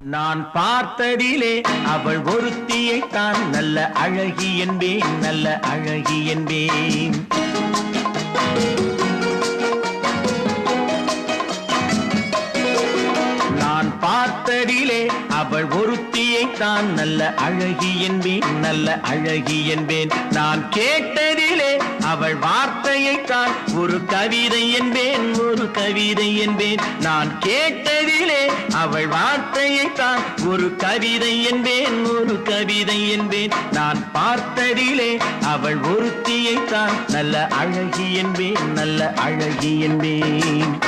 நான் பார்த்ததிலே அவள் ஒருத்தியைத்தான் நல்ல அழகி என்பேன், நல்ல அழகி என்பேன். நான் பார்த்ததிலே அவள் ஒருத்தியைத்தான் நல்ல அழகி என்பேன், நல்ல அழகி என்பேன். நான் கேட்டதிலே அவள் வார்த்தையைத்தான் ஒரு கவிதை என்பேன், ஒரு கவிதை என்பேன். நான் கேட்டதிலே அவள் வார்த்தையைத்தான் ஒரு கவிதை என்பேன், ஒரு கவிதை என்பேன். நான் பார்த்ததிலே அவள் ஒருத்தியைத்தான் நல்ல அழகி என்பேன், நல்ல அழகி என்பேன்.